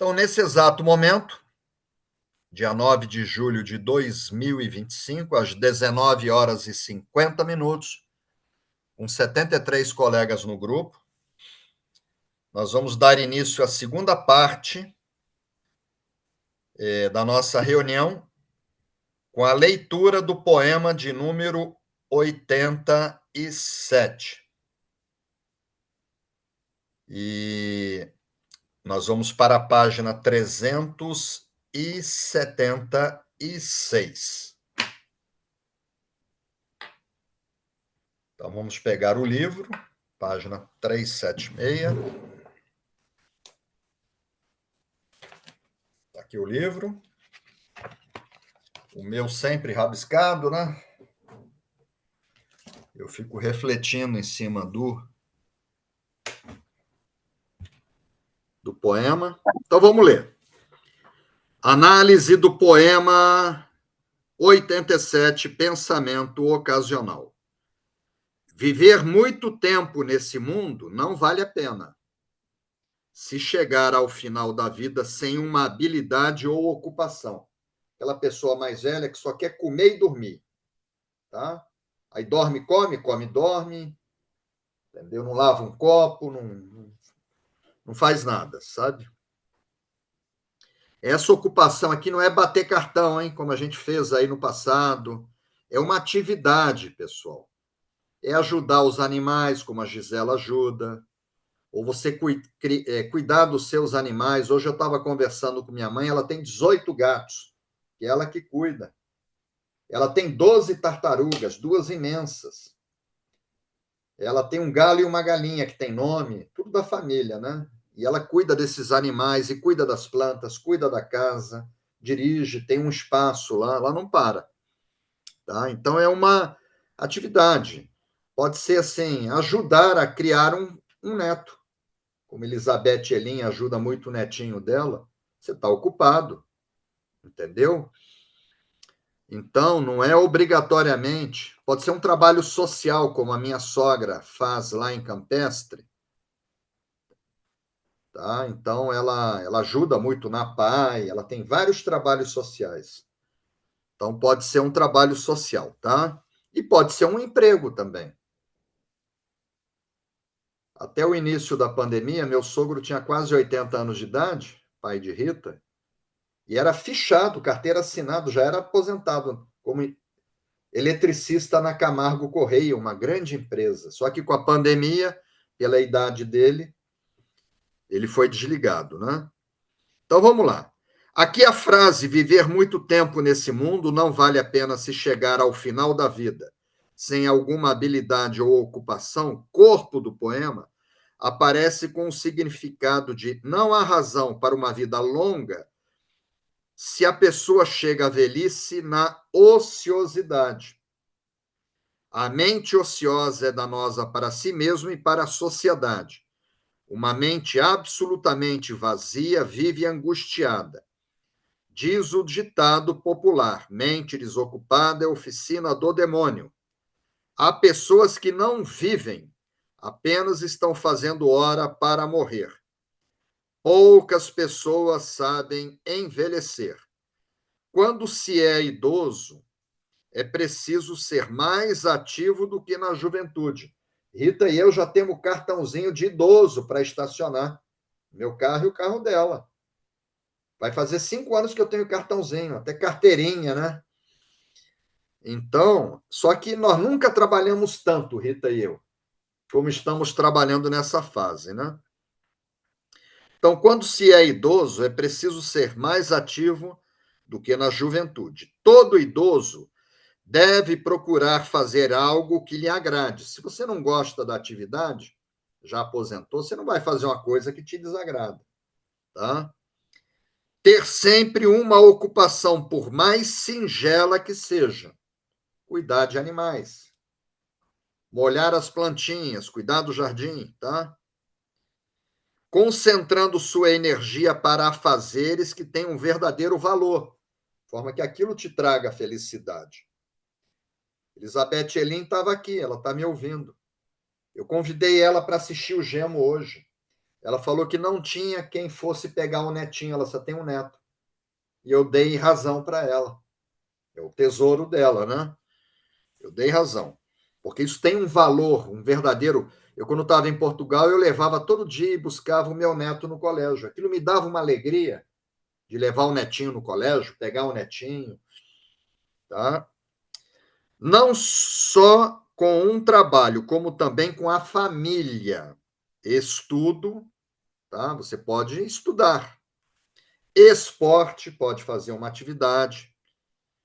Então, nesse exato momento, dia 9 de julho de 2025, às 19 horas e 50 minutos, com 73 colegas no grupo, nós vamos dar início à segunda parte da nossa reunião, com a leitura do poema de número 87. E nós vamos para a página 376. Então, vamos pegar o livro, página 376. Está aqui o livro. O meu sempre rabiscado, né? Eu fico refletindo em cima do poema. Então, vamos ler. Análise do poema 87, Pensamento Ocasional. Viver muito tempo nesse mundo não vale a pena. Se chegar ao final da vida sem uma habilidade ou ocupação. Aquela pessoa mais velha que só quer comer e dormir. Tá? Aí dorme, come, come, dorme. Entendeu? Não lava um copo, não faz nada, sabe? Essa ocupação aqui não é bater cartão, hein? Como a gente fez aí no passado. É uma atividade, pessoal. É ajudar os animais, como a Gisela ajuda, ou você cuidar dos seus animais. Hoje eu estava conversando com minha mãe, ela tem 18 gatos, que é ela que cuida. Ela tem 12 tartarugas, duas imensas. Ela tem um galo e uma galinha, que tem nome, tudo da família, né? E ela cuida desses animais e cuida das plantas, cuida da casa, dirige, tem um espaço lá, ela não para. Tá? Então, é uma atividade. Pode ser, assim, ajudar a criar um neto. Como Elizabeth Elin ajuda muito o netinho dela, você está ocupado, entendeu? Então, não é obrigatoriamente, pode ser um trabalho social, como a minha sogra faz lá em Campestre, tá? Então, ela ajuda muito na PAI, ela tem vários trabalhos sociais. Então, pode ser um trabalho social, tá? E pode ser um emprego também. Até o início da pandemia, meu sogro tinha quase 80 anos de idade, pai de Rita, e era fichado, carteira assinada, já era aposentado como eletricista na Camargo Correia, uma grande empresa. Só que com a pandemia, pela idade dele, ele foi desligado, né? Então vamos lá. Aqui a frase viver muito tempo nesse mundo não vale a pena se chegar ao final da vida sem alguma habilidade ou ocupação, corpo do poema aparece com o significado de não há razão para uma vida longa se a pessoa chega à velhice na ociosidade. A mente ociosa é danosa para si mesmo e para a sociedade. Uma mente absolutamente vazia vive angustiada. Diz o ditado popular: mente desocupada é oficina do demônio. Há pessoas que não vivem, apenas estão fazendo hora para morrer. Poucas pessoas sabem envelhecer. Quando se é idoso, é preciso ser mais ativo do que na juventude. Rita e eu já temos cartãozinho de idoso para estacionar. Meu carro e o carro dela. Vai fazer 5 anos que eu tenho cartãozinho, até carteirinha, né? Então, só que nós nunca trabalhamos tanto, Rita e eu, como estamos trabalhando nessa fase, né? Então, quando se é idoso, é preciso ser mais ativo do que na juventude. Todo idoso deve procurar fazer algo que lhe agrade. Se você não gosta da atividade, já aposentou, você não vai fazer uma coisa que te desagrada, tá? Ter sempre uma ocupação, por mais singela que seja. Cuidar de animais. Molhar as plantinhas, cuidar do jardim, tá? Concentrando sua energia para afazeres que têm um verdadeiro valor, de forma que aquilo te traga felicidade. Elizabeth Elin estava aqui, ela está me ouvindo. Eu convidei ela para assistir o Gemo hoje. Ela falou que não tinha quem fosse pegar o netinho, ela só tem um neto. E eu dei razão para ela. É o tesouro dela, né? Eu dei razão. Porque isso tem um valor, um verdadeiro. Eu, quando estava em Portugal, eu levava todo dia e buscava o meu neto no colégio. Aquilo me dava uma alegria de levar o netinho no colégio, pegar o netinho, tá? Não só com um trabalho, como também com a família. Estudo, tá? Você pode estudar. Esporte, pode fazer uma atividade.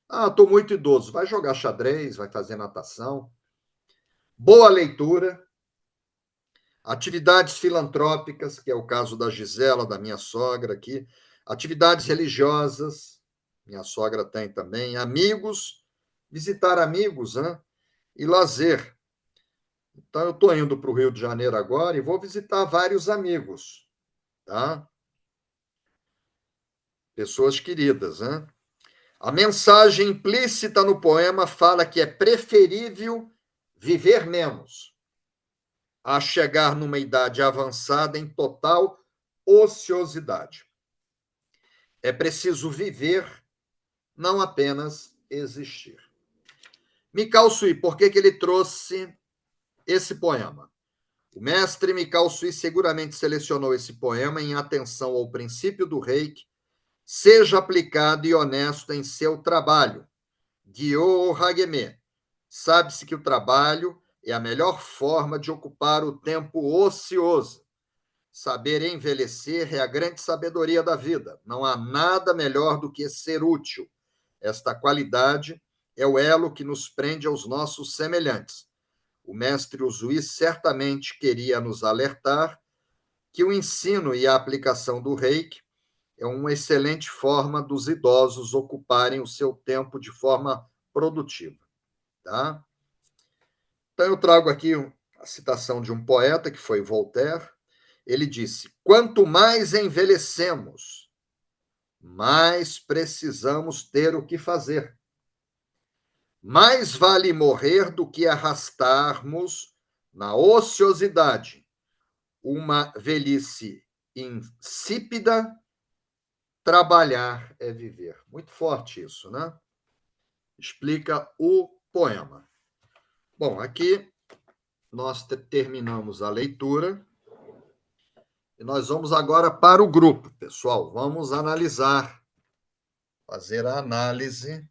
Ah, estou muito idoso. Vai jogar xadrez, vai fazer natação. Boa leitura. Atividades filantrópicas, que é o caso da Gisela, da minha sogra aqui. Atividades religiosas, minha sogra tem também. Amigos, visitar amigos, né? E lazer. Então, eu estou indo para o Rio de Janeiro agora e vou visitar vários amigos, tá? Pessoas queridas, né? A mensagem implícita no poema fala que é preferível viver menos a chegar numa idade avançada em total ociosidade. É preciso viver, não apenas existir. Mikao Sui, por que ele trouxe esse poema? O mestre Mikao Sui seguramente selecionou esse poema em atenção ao princípio do Reiki, seja aplicado e honesto em seu trabalho. Gyo Hageme. Sabe-se que o trabalho é a melhor forma de ocupar o tempo ocioso. Saber envelhecer é a grande sabedoria da vida. Não há nada melhor do que ser útil. Esta qualidade é o elo que nos prende aos nossos semelhantes. O mestre Usui certamente queria nos alertar que o ensino e a aplicação do Reiki é uma excelente forma dos idosos ocuparem o seu tempo de forma produtiva, tá? Então eu trago aqui a citação de um poeta que foi Voltaire. Ele disse: "Quanto mais envelhecemos, mais precisamos ter o que fazer. Mais vale morrer do que arrastarmos na ociosidade uma velhice insípida. Trabalhar é viver." Muito forte isso, né? Explica o poema. Bom, aqui nós terminamos a leitura e nós vamos agora para o grupo, pessoal. Vamos analisar, fazer a análise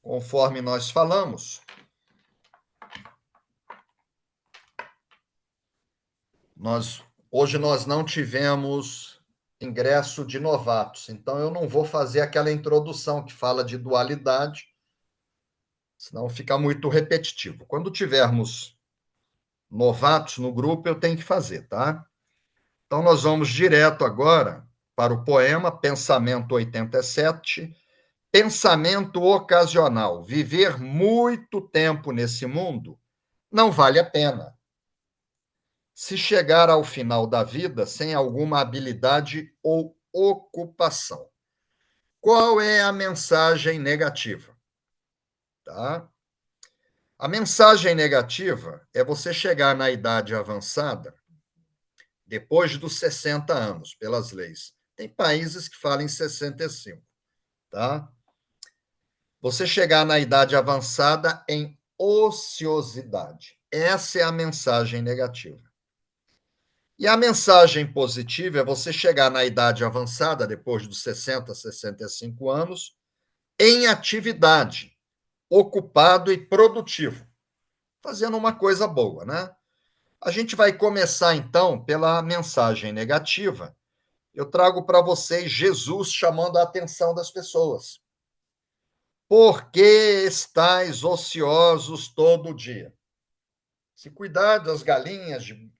conforme nós falamos. Hoje nós não tivemos ingresso de novatos, então eu não vou fazer aquela introdução que fala de dualidade, senão fica muito repetitivo. Quando tivermos novatos no grupo, eu tenho que fazer, tá? Então, nós vamos direto agora para o poema Pensamento 87, pensamento ocasional. Viver muito tempo nesse mundo não vale a pena. Se chegar ao final da vida sem alguma habilidade ou ocupação. Qual é a mensagem negativa? Tá? A mensagem negativa é você chegar na idade avançada depois dos 60 anos, pelas leis. Tem países que falam em 65, tá? Você chegar na idade avançada em ociosidade. Essa é a mensagem negativa. E a mensagem positiva é você chegar na idade avançada, depois dos 60, 65 anos, em atividade, ocupado e produtivo, fazendo uma coisa boa, né? A gente vai começar, então, pela mensagem negativa. Eu trago para vocês Jesus chamando a atenção das pessoas. Por que estáis ociosos todo dia? Se cuidar das galinhas, de,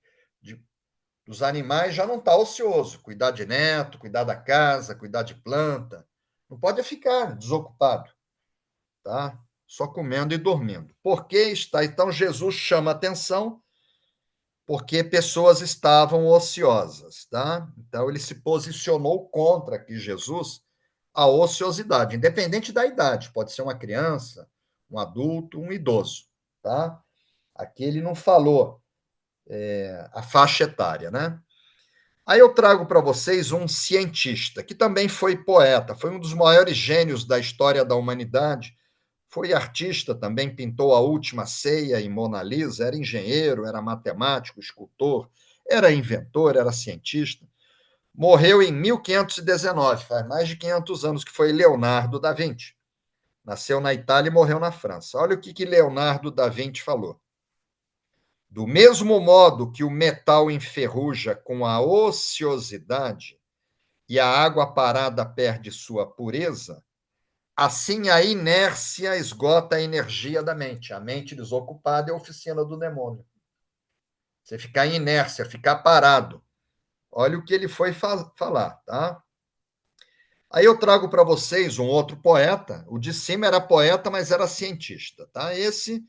dos animais, já não está ocioso. Cuidar de neto, cuidar da casa, cuidar de planta. Não pode ficar desocupado, tá? Só comendo e dormindo. Por que está? Então, Jesus chama a atenção porque pessoas estavam ociosas, tá? Então, ele se posicionou contra aqui, Jesus, a ociosidade, independente da idade, pode ser uma criança, um adulto, um idoso, tá? Aqui ele não falou a faixa etária, né? Aí eu trago para vocês um cientista, que também foi poeta, foi um dos maiores gênios da história da humanidade, foi artista também, pintou A Última Ceia e Mona Lisa, era engenheiro, era matemático, escultor, era inventor, era cientista. Morreu em 1519, faz mais de 500 anos, que foi Leonardo da Vinci. Nasceu na Itália e morreu na França. Olha o que Leonardo da Vinci falou. Do mesmo modo que o metal enferruja com a ociosidade e a água parada perde sua pureza, assim a inércia esgota a energia da mente. A mente desocupada é a oficina do demônio. Você ficar em inércia, ficar parado. Olha o que ele foi falar, tá? Aí eu trago para vocês um outro poeta. O de cima era poeta, mas era cientista, tá? Esse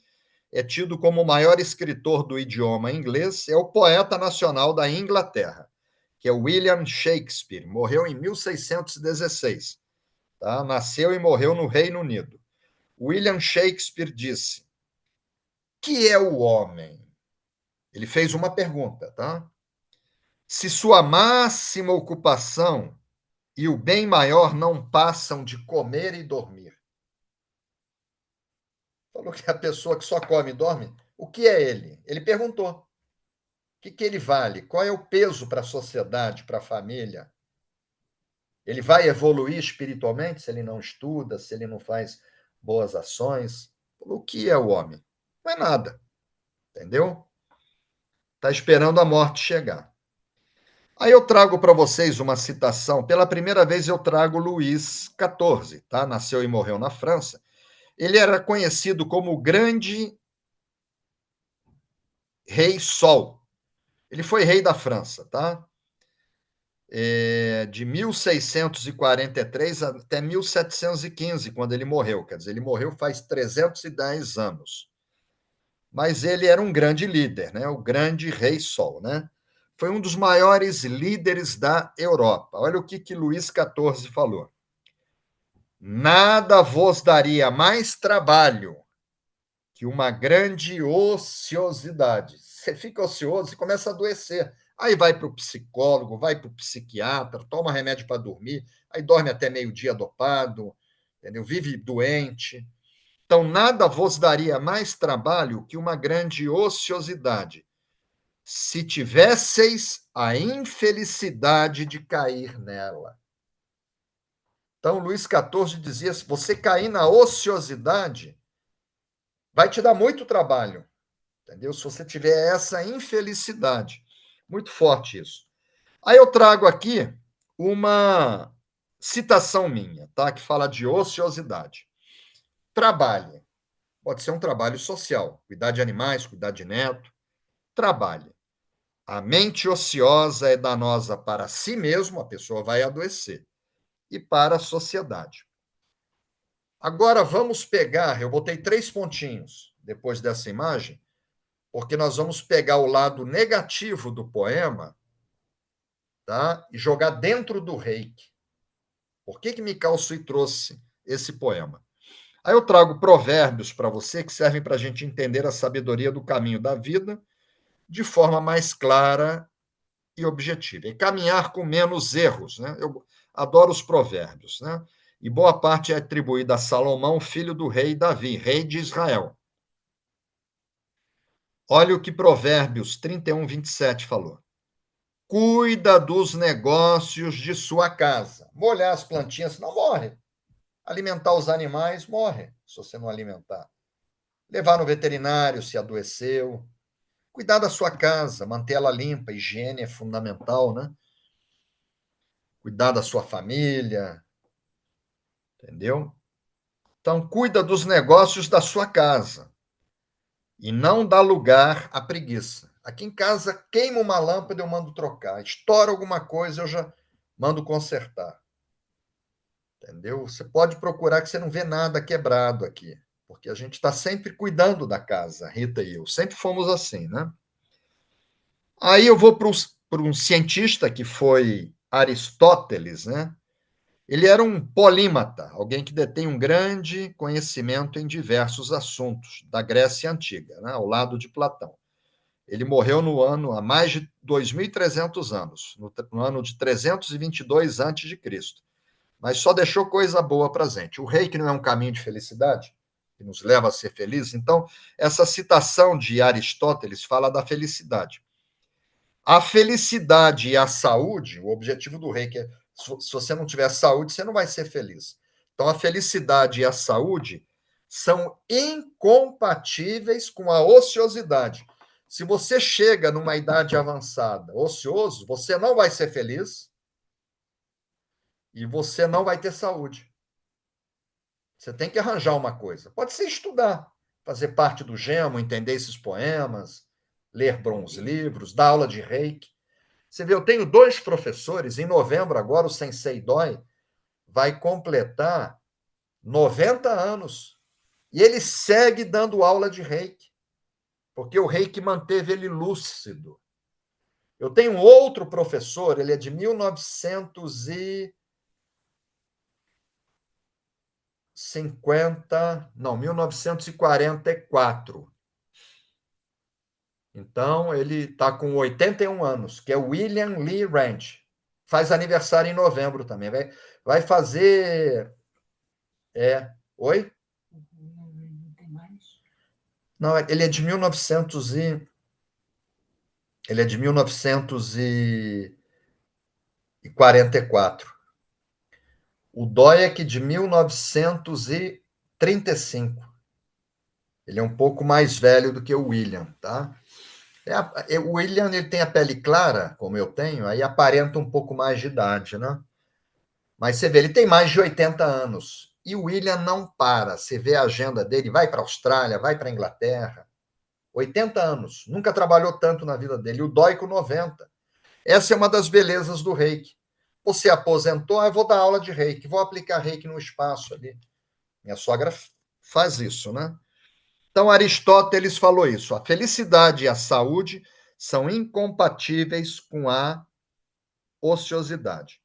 é tido como o maior escritor do idioma inglês, é o poeta nacional da Inglaterra, que é William Shakespeare. Morreu em 1616, tá? Nasceu e morreu no Reino Unido. William Shakespeare disse: "Que é o homem?" Ele fez uma pergunta, tá? Se sua máxima ocupação e o bem maior não passam de comer e dormir. Falou que a pessoa que só come e dorme, o que é ele? Ele perguntou: o que ele vale? Qual é o peso para a sociedade, para a família? Ele vai evoluir espiritualmente se ele não estuda, se ele não faz boas ações? O que é o homem? Não é nada, entendeu? Está esperando a morte chegar. Aí eu trago para vocês uma citação. Pela primeira vez eu trago Luís XIV, tá? Nasceu e morreu na França. Ele era conhecido como o Grande Rei Sol. Ele foi rei da França, tá? De 1643 até 1715, quando ele morreu. Quer dizer, ele morreu faz 310 anos. Mas ele era um grande líder, né? O Grande Rei Sol, né? Foi um dos maiores líderes da Europa. Olha o que Luís XIV falou. Nada vos daria mais trabalho que uma grande ociosidade. Você fica ocioso e começa a adoecer. Aí vai para o psicólogo, vai para o psiquiatra, toma remédio para dormir, aí dorme até meio-dia dopado, entendeu? Vive doente. Então, nada vos daria mais trabalho que uma grande ociosidade, se tivesseis a infelicidade de cair nela. Então, Luís XIV dizia: se você cair na ociosidade, vai te dar muito trabalho, entendeu? Se você tiver essa infelicidade. Muito forte isso. Aí eu trago aqui uma citação minha, tá? Que fala de ociosidade. Trabalhe. Pode ser um trabalho social, cuidar de animais, cuidar de neto. Trabalhe. A mente ociosa é danosa para si mesmo, a pessoa vai adoecer, e para a sociedade. Agora vamos pegar, eu botei 3 pontinhos depois dessa imagem, porque nós vamos pegar o lado negativo do poema, tá? E jogar dentro do reiki. Por que Mikao Sui trouxe esse poema? Aí eu trago provérbios para você que servem para a gente entender a sabedoria do caminho da vida de forma mais clara e objetiva. E caminhar com menos erros. Né? Eu adoro os provérbios. Né? E boa parte é atribuída a Salomão, filho do rei Davi, rei de Israel. Olha o que Provérbios 31, 27 falou. Cuida dos negócios de sua casa. Molhar as plantinhas, senão morre. Alimentar os animais, morre, se você não alimentar. Levar no veterinário se adoeceu. Cuidar da sua casa, manter ela limpa, higiene é fundamental, né? Cuidar da sua família, entendeu? Então, cuida dos negócios da sua casa e não dá lugar à preguiça. Aqui em casa, queima uma lâmpada, eu mando trocar. Estoura alguma coisa, eu já mando consertar. Entendeu? Você pode procurar que você não vê nada quebrado aqui, porque a gente está sempre cuidando da casa, Rita e eu. Sempre fomos assim, né? Aí eu vou para um cientista que foi Aristóteles, né? Ele era um polímata, alguém que detém um grande conhecimento em diversos assuntos da Grécia Antiga, né? Ao lado de Platão. Ele morreu no ano há mais de 2.300 anos, no ano de 322 a.C., mas só deixou coisa boa para a gente. O reiki não é um caminho de felicidade, que nos leva a ser felizes. Então, essa citação de Aristóteles fala da felicidade. A felicidade e a saúde, o objetivo do reiki é, se você não tiver saúde, você não vai ser feliz. Então, a felicidade e a saúde são incompatíveis com a ociosidade. Se você chega numa idade avançada ocioso, você não vai ser feliz e você não vai ter saúde. Você tem que arranjar uma coisa. Pode ser estudar, fazer parte do Gemo, entender esses poemas, ler bons livros, dar aula de reiki. Você vê, eu tenho 2 professores, em novembro agora o Sensei Doi vai completar 90 anos. E ele segue dando aula de reiki, porque o reiki manteve ele lúcido. Eu tenho um outro professor, ele é de 1944. Então, ele está com 81 anos, que é o William Lee Ranch. Faz aniversário em novembro também. Vai fazer. Oi? Não, ele é de 1900 e... Ele é de 1944. O Dóiak de 1935. Ele é um pouco mais velho do que o William, tá? O William ele tem a pele clara, como eu tenho, aí aparenta um pouco mais de idade, né? Mas você vê, ele tem mais de 80 anos. E o William não para. Você vê a agenda dele, vai para a Austrália, vai para a Inglaterra. 80 anos. Nunca trabalhou tanto na vida dele. O Dói com 90. Essa é uma das belezas do reiki. Você aposentou, eu vou dar aula de reiki, vou aplicar reiki no espaço ali. Minha sogra faz isso, né? Então, Aristóteles falou isso. A felicidade e a saúde são incompatíveis com a ociosidade.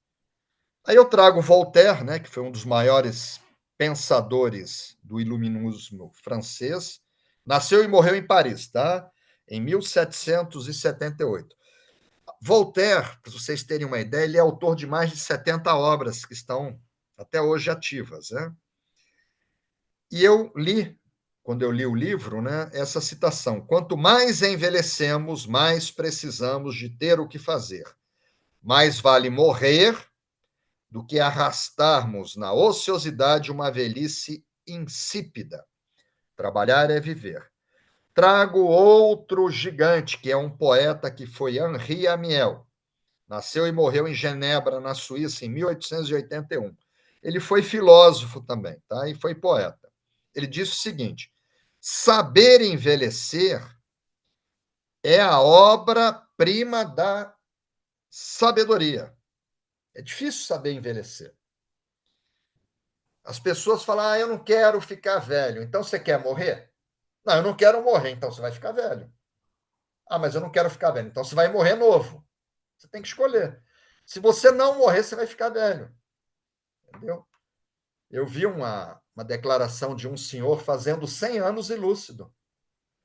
Aí eu trago Voltaire, né, que foi um dos maiores pensadores do iluminismo francês. Nasceu e morreu em Paris, tá? Em 1778. Voltaire, para vocês terem uma ideia, ele é autor de mais de 70 obras que estão até hoje ativas, né? E eu li, quando eu li o livro, né, essa citação: quanto mais envelhecemos, mais precisamos de ter o que fazer. Mais vale morrer do que arrastarmos na ociosidade uma velhice insípida. Trabalhar é viver. Trago outro gigante, que é um poeta que foi Henri Amiel. Nasceu e morreu em Genebra, na Suíça, em 1881. Ele foi filósofo também, tá? E foi poeta. Ele disse o seguinte: saber envelhecer é a obra-prima da sabedoria. É difícil saber envelhecer. As pessoas falam: eu não quero ficar velho. Então você quer morrer? Não, eu não quero morrer, então você vai ficar velho. Ah, mas eu não quero ficar velho. Então você vai morrer novo. Você tem que escolher. Se você não morrer, você vai ficar velho. Entendeu? Eu vi uma declaração de um senhor fazendo 100 anos e lúcido.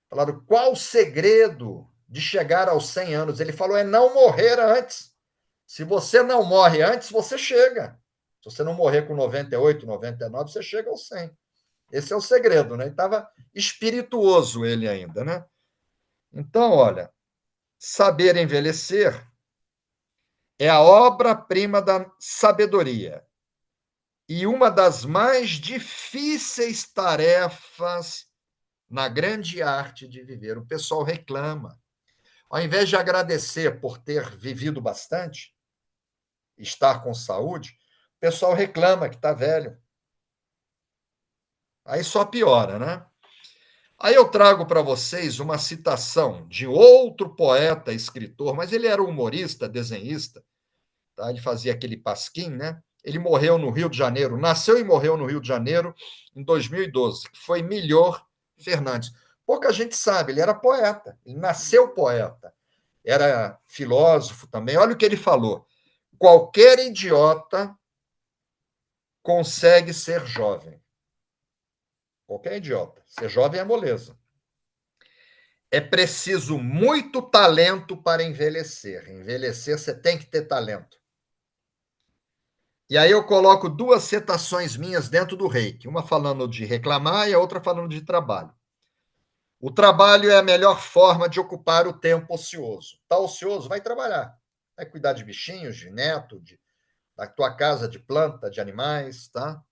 Falaram: qual o segredo de chegar aos 100 anos? Ele falou: é não morrer antes. Se você não morre antes, você chega. Se você não morrer com 98, 99, você chega aos 100. Esse é o segredo, né? Ele estava espirituoso ele ainda, né? Então, olha, saber envelhecer é a obra-prima da sabedoria e uma das mais difíceis tarefas na grande arte de viver. O pessoal reclama. Ao invés de agradecer por ter vivido bastante, estar com saúde, o pessoal reclama que está velho. Aí só piora, né? Aí eu trago para vocês uma citação de outro poeta, escritor, mas ele era humorista, desenhista, tá? Ele fazia aquele pasquim, né? Ele morreu no Rio de Janeiro, nasceu e morreu no Rio de Janeiro em 2012, que foi Milhor Fernandes. Pouca gente sabe, ele era poeta, ele nasceu poeta, era filósofo também. Olha o que ele falou: qualquer idiota consegue ser jovem. Qualquer idiota. Ser jovem é moleza. É preciso muito talento para envelhecer. Envelhecer, você tem que ter talento. E aí eu coloco duas citações minhas dentro do Reiki, uma falando de reclamar e a outra falando de trabalho. O trabalho é a melhor forma de ocupar o tempo ocioso. Está ocioso? Vai trabalhar. Vai cuidar de bichinhos, de neto, da tua casa, de planta, de animais, tá?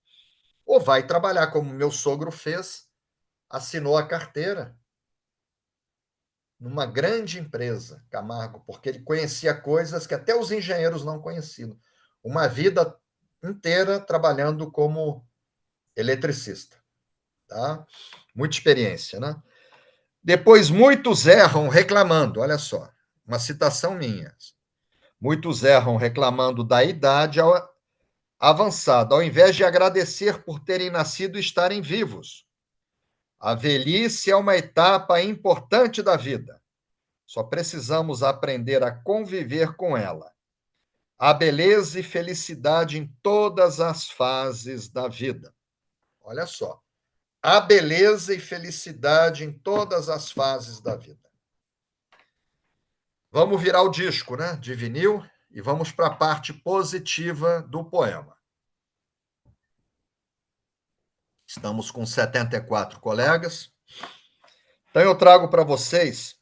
Ou vai trabalhar, como meu sogro fez, assinou a carteira numa grande empresa, Camargo, porque ele conhecia coisas que até os engenheiros não conheciam. Uma vida inteira trabalhando como eletricista, tá? Muita experiência, né? Depois, muitos erram reclamando, olha só, uma citação minha. Muitos erram reclamando da idade avançada, ao invés de agradecer por terem nascido e estarem vivos. A velhice é uma etapa importante da vida. Só precisamos aprender a conviver com ela. Há beleza e felicidade em todas as fases da vida. Olha só. Há beleza e felicidade em todas as fases da vida. Vamos virar o disco, né, de vinil, e vamos para a parte positiva do poema. Estamos com 74 colegas. Então eu trago para vocês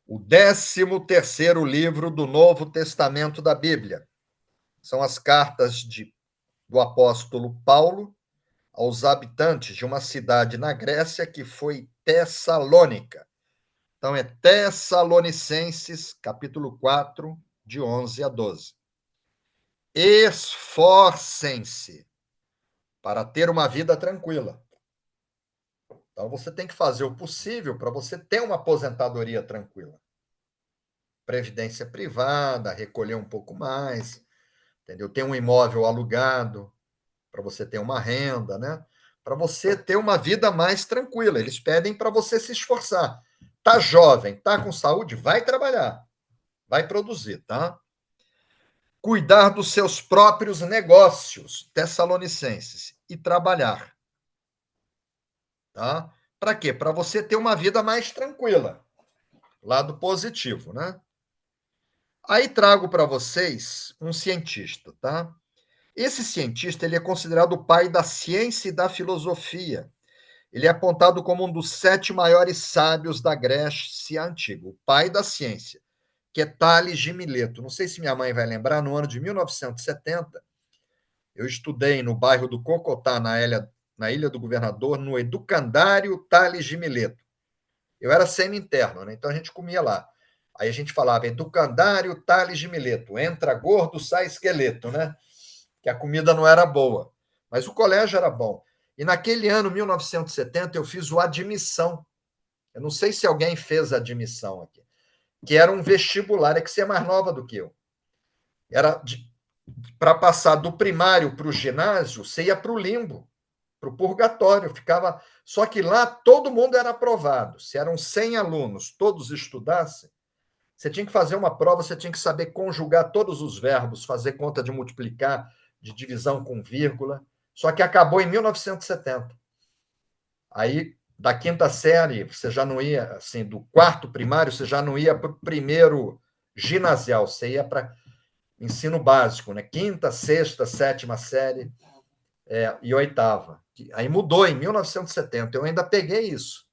o 13º livro do Novo Testamento da Bíblia. São as cartas do apóstolo Paulo aos habitantes de uma cidade na Grécia que foi Tessalônica. Então é Tessalonicenses, capítulo 4, de 11 a 12. Esforcem-se para ter uma vida tranquila. Então você tem que fazer o possível para você ter uma aposentadoria tranquila. Previdência privada, recolher um pouco mais, entendeu? Ter um imóvel alugado para você ter uma renda, né? Para você ter uma vida mais tranquila. Eles pedem para você se esforçar. Tá jovem, tá com saúde, vai trabalhar, vai produzir, tá? Cuidar dos seus próprios negócios, Tessalonicenses, e trabalhar, tá? Para quê? Para você ter uma vida mais tranquila. Lado positivo, né? Aí trago para vocês um cientista, tá? Esse cientista, ele é considerado o pai da ciência e da filosofia. Ele é apontado como um dos 7 maiores sábios da Grécia Antiga, o pai da ciência, que é Tales de Mileto. Não sei se minha mãe vai lembrar, no ano de 1970, eu estudei no bairro do Cocotá, na Ilha do Governador, no Educandário Tales de Mileto. Eu era semi-interno, né? Então a gente comia lá. Aí a gente falava Educandário Tales de Mileto, entra gordo, sai esqueleto, né? Que a comida não era boa, mas o colégio era bom. E naquele ano, 1970, eu fiz o admissão. Eu não sei se alguém fez a admissão aqui, que era um vestibular, é que você é mais nova do que eu. Era para passar do primário para o ginásio, você ia para o limbo, para o purgatório, ficava. Só que lá todo mundo era aprovado. Se eram 100 alunos, todos estudassem, você tinha que fazer uma prova, você tinha que saber conjugar todos os verbos, fazer conta de multiplicar, de divisão com vírgula. Só que acabou em 1970. Aí, da quinta série, você já não ia, assim, do quarto primário, você já não ia para o primeiro ginasial, você ia para ensino básico, né? Quinta, sexta, sétima série e oitava. Aí mudou em 1970, eu ainda peguei isso.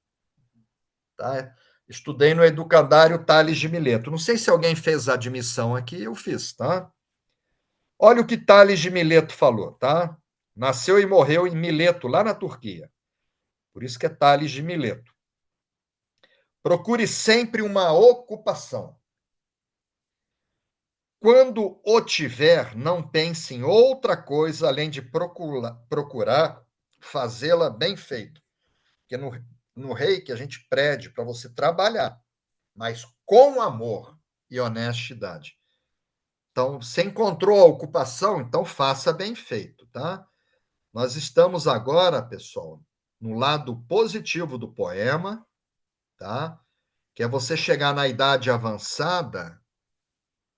Tá? Estudei no Educandário Tales de Mileto. Não sei se alguém fez a admissão aqui, eu fiz, tá? Olha o que Tales de Mileto falou, tá? Nasceu e morreu em Mileto, lá na Turquia. Por isso que é Tales de Mileto. Procure sempre uma ocupação. Quando o tiver, não pense em outra coisa além de procurar fazê-la bem feito. Porque no Reiki a gente pede para você trabalhar, mas com amor e honestidade. Então, você encontrou a ocupação, então faça bem feito, tá? Nós estamos agora, pessoal, no lado positivo do poema, tá? Que é você chegar na idade avançada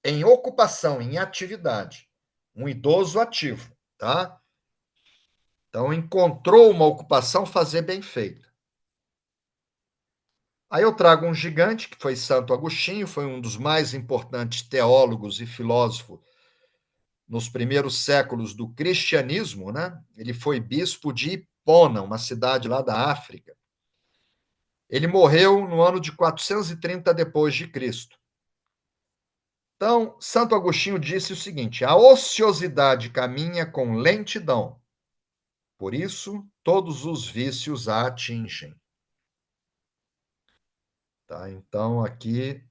em ocupação, em atividade. Um idoso ativo, tá? Então, encontrou uma ocupação, fazer bem feito. Aí eu trago um gigante, que foi Santo Agostinho, foi um dos mais importantes teólogos e filósofos nos primeiros séculos do cristianismo, né? Ele foi bispo de Hipona, uma cidade lá da África. Ele morreu no ano de 430 depois de Cristo. Então, Santo Agostinho disse o seguinte: a ociosidade caminha com lentidão, por isso todos os vícios a atingem. Tá? Então, aqui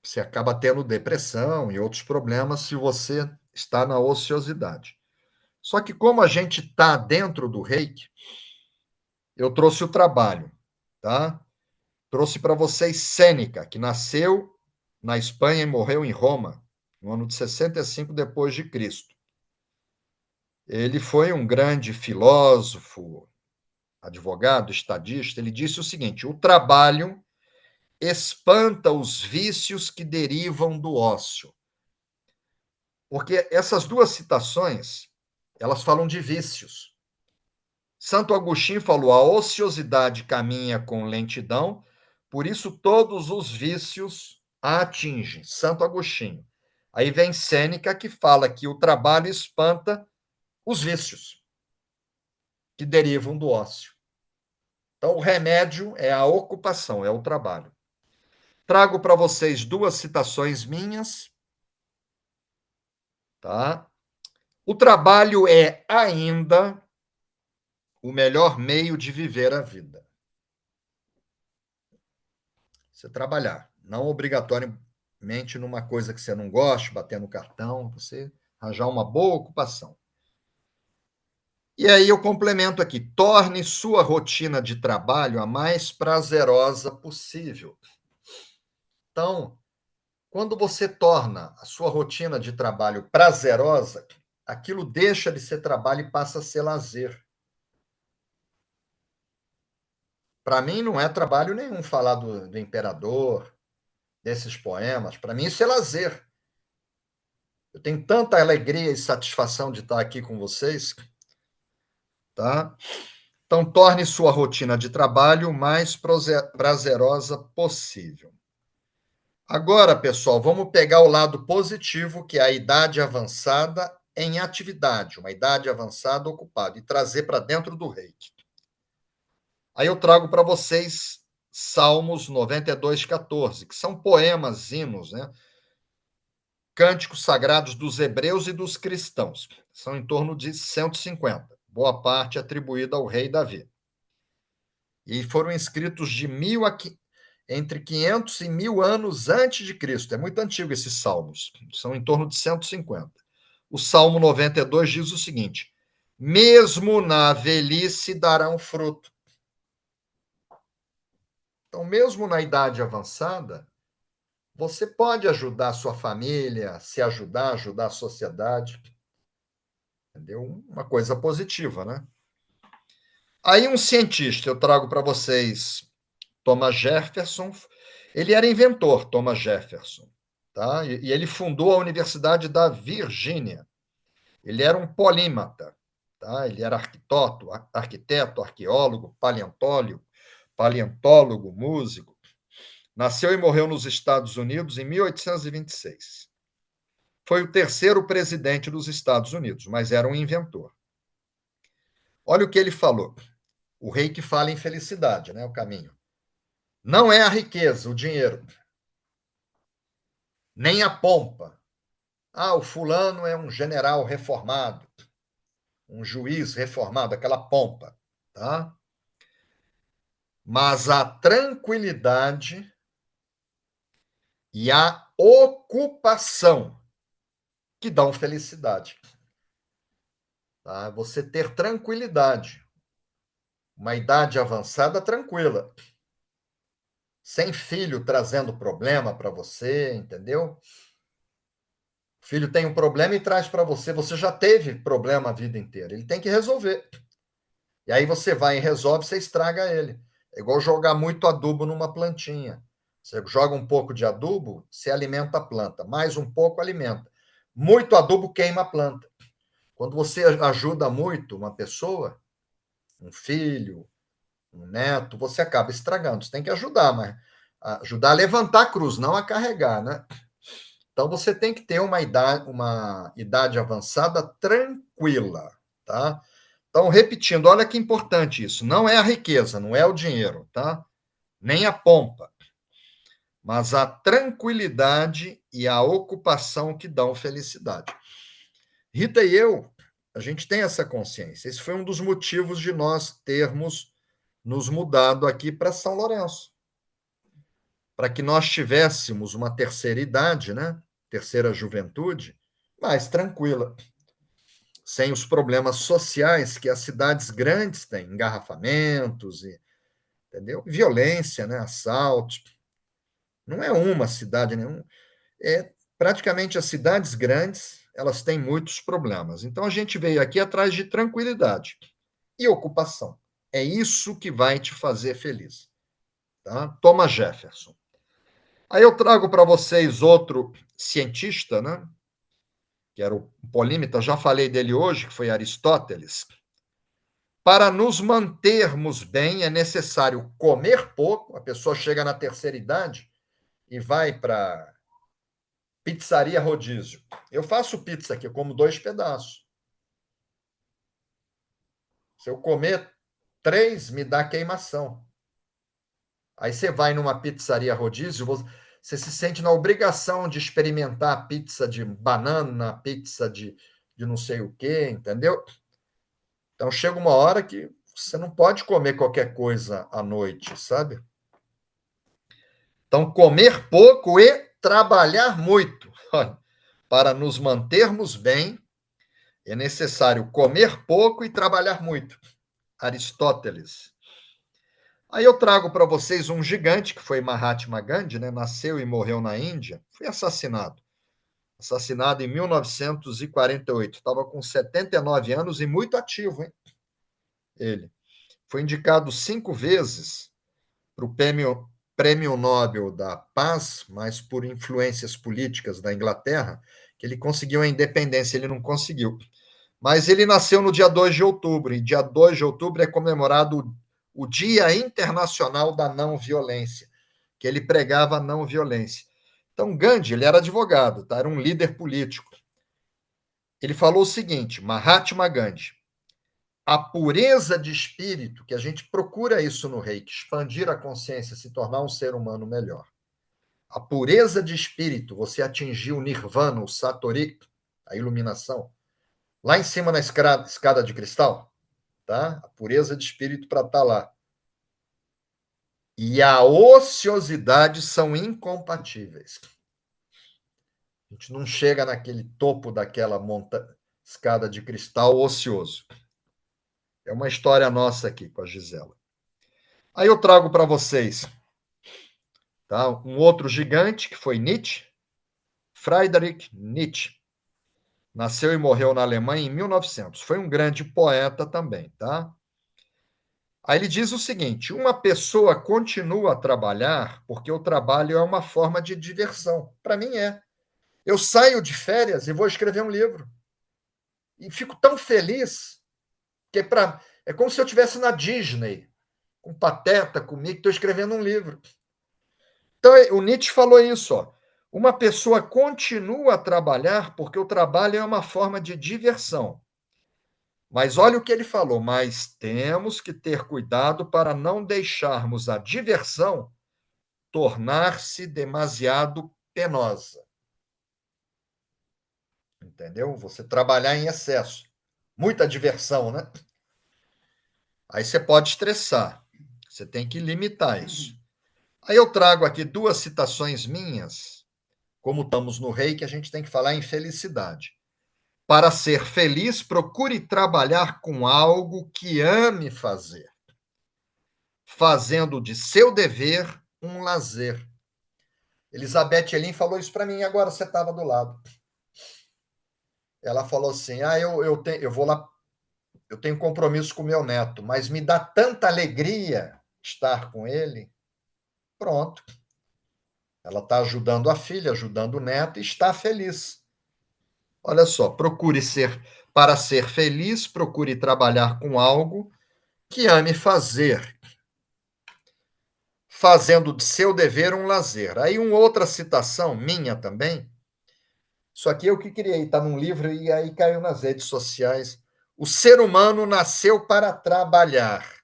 você acaba tendo depressão e outros problemas se você está na ociosidade. Só que, como a gente está dentro do reiki, eu trouxe o trabalho, tá? Trouxe para vocês Sêneca, que nasceu na Espanha e morreu em Roma, no ano de 65 depois de Cristo. Ele foi um grande filósofo, advogado, estadista. Ele disse o seguinte: o trabalho espanta os vícios que derivam do ócio. Porque essas duas citações, elas falam de vícios. Santo Agostinho falou: a ociosidade caminha com lentidão, por isso todos os vícios a atingem. Santo Agostinho. Aí vem Sêneca, que fala que o trabalho espanta os vícios que derivam do ócio. Então, o remédio é a ocupação, é o trabalho. Trago para vocês duas citações minhas. Tá? O trabalho é ainda o melhor meio de viver a vida. Você trabalhar, não obrigatoriamente numa coisa que você não gosta, bater no cartão, você arranjar uma boa ocupação. E aí eu complemento aqui: torne sua rotina de trabalho a mais prazerosa possível. Então, quando você torna a sua rotina de trabalho prazerosa, aquilo deixa de ser trabalho e passa a ser lazer. Para mim, não é trabalho nenhum falar do imperador, desses poemas. Para mim, isso é lazer. Eu tenho tanta alegria e satisfação de estar aqui com vocês. Tá? Então, torne sua rotina de trabalho o mais prazerosa possível. Agora, pessoal, vamos pegar o lado positivo, que é a idade avançada em atividade, uma idade avançada ocupada, e trazer para dentro do reiki. Aí eu trago para vocês Salmos 92:14, que são poemas, hinos, né? Cânticos sagrados dos hebreus e dos cristãos. São em torno de 150, boa parte atribuída ao rei Davi. E foram escritos entre 500 e 1000 anos antes de Cristo. É muito antigo esses salmos. São em torno de 150. O Salmo 92 diz o seguinte: mesmo na velhice darão fruto. Então, mesmo na idade avançada, você pode ajudar a sua família, se ajudar, ajudar a sociedade. Entendeu? Uma coisa positiva, né? Aí um cientista, eu trago para vocês Thomas Jefferson. Ele era inventor, Thomas Jefferson, tá? E ele fundou a Universidade da Virgínia. Ele era um polímata, tá? Ele era arquiteto, arqueólogo, paleontólogo, músico. Nasceu e morreu nos Estados Unidos em 1826. Foi o terceiro presidente dos Estados Unidos, mas era um inventor. Olha o que ele falou. O rei que fala em felicidade, né? O caminho. Não é a riqueza, o dinheiro, nem a pompa. Ah, o fulano é um general reformado, um juiz reformado, aquela pompa, tá? Mas a tranquilidade e a ocupação que dão felicidade. Tá? Você ter tranquilidade, uma idade avançada tranquila, sem filho trazendo problema para você, entendeu? O filho tem um problema e traz para você. Você já teve problema a vida inteira. Ele tem que resolver. E aí você vai e resolve, você estraga ele. É igual jogar muito adubo numa plantinha. Você joga um pouco de adubo, você alimenta a planta. Mais um pouco, alimenta. Muito adubo queima a planta. Quando você ajuda muito uma pessoa, um filho, um neto, você acaba estragando. Você tem que ajudar, mas ajudar a levantar a cruz, não a carregar, né? Então você tem que ter uma idade avançada tranquila, tá? Então, repetindo, olha que importante isso. Não é a riqueza, não é o dinheiro, tá? Nem a pompa, mas a tranquilidade e a ocupação que dão felicidade. Rita e eu, a gente tem essa consciência. Esse foi um dos motivos de nós termos nos mudado aqui para São Lourenço, para que nós tivéssemos uma terceira idade, né? Terceira juventude, mais tranquila, sem os problemas sociais que as cidades grandes têm, engarrafamentos, entendeu? Violência, né? Assalto. Não é uma cidade nenhuma, é praticamente as cidades grandes, elas têm muitos problemas. Então a gente veio aqui atrás de tranquilidade e ocupação. É isso que vai te fazer feliz, tá? Thomas Jefferson. Aí eu trago para vocês outro cientista, né? Que era o polímata, já falei dele hoje, que foi Aristóteles. Para nos mantermos bem, é necessário comer pouco. A pessoa chega na terceira idade e vai para pizzaria rodízio. Eu faço pizza aqui, eu como 2 pedaços. Se eu comer 3, me dá queimação. Aí você vai numa pizzaria rodízio, você se sente na obrigação de experimentar pizza de banana, pizza de não sei o quê, entendeu? Então chega uma hora que você não pode comer qualquer coisa à noite, sabe? Então, comer pouco e trabalhar muito. Para nos mantermos bem, é necessário comer pouco e trabalhar muito. Aristóteles. Aí eu trago para vocês um gigante que foi Mahatma Gandhi, né? Nasceu e morreu na Índia, foi assassinado. Assassinado em 1948. Estava com 79 anos e muito ativo, hein? Ele. Foi indicado 5 vezes para o Prêmio Nobel da Paz, mas por influências políticas da Inglaterra, que ele conseguiu a independência, ele não conseguiu. Mas ele nasceu no dia 2 de outubro, e dia 2 de outubro é comemorado o Dia Internacional da Não Violência, que ele pregava a não violência. Então, Gandhi, ele era advogado, tá? Era um líder político. Ele falou o seguinte, Mahatma Gandhi, a pureza de espírito, que a gente procura isso no Reiki, expandir a consciência, se tornar um ser humano melhor. A pureza de espírito, você atingir o nirvana, o satori, a iluminação, lá em cima na escada de cristal, tá? A pureza de espírito para estar lá. E a ociosidade são incompatíveis. A gente não chega naquele topo daquela escada de cristal ocioso. É uma história nossa aqui com a Gisela. Aí eu trago para vocês, tá? Um outro gigante que foi Nietzsche, Friedrich Nietzsche. Nasceu e morreu na Alemanha em 1900. Foi um grande poeta também, tá? Aí ele diz o seguinte: uma pessoa continua a trabalhar porque o trabalho é uma forma de diversão. Para mim é. Eu saio de férias e vou escrever um livro. E fico tão feliz que é como se eu estivesse na Disney, com Pateta, comigo, estou escrevendo um livro. Então, o Nietzsche falou isso, ó. Uma pessoa continua a trabalhar porque o trabalho é uma forma de diversão. Mas olha o que ele falou, mas temos que ter cuidado para não deixarmos a diversão tornar-se demasiado penosa. Entendeu? Você trabalhar em excesso. Muita diversão, né? Aí você pode estressar. Você tem que limitar isso. Aí eu trago aqui 2 citações minhas, como estamos no rei, que a gente tem que falar em felicidade. Para ser feliz, procure trabalhar com algo que ame fazer, fazendo de seu dever um lazer. Elizabeth Elin falou isso para mim, agora você estava do lado. Ela falou assim: eu vou lá, eu tenho compromisso com meu neto, mas me dá tanta alegria estar com ele. Pronto. Ela está ajudando a filha, ajudando o neto e está feliz. Olha só, para ser feliz, procure trabalhar com algo que ame fazer, fazendo de seu dever um lazer. Aí, uma outra citação minha também. Isso aqui eu que criei, está num livro e aí caiu nas redes sociais. O ser humano nasceu para trabalhar,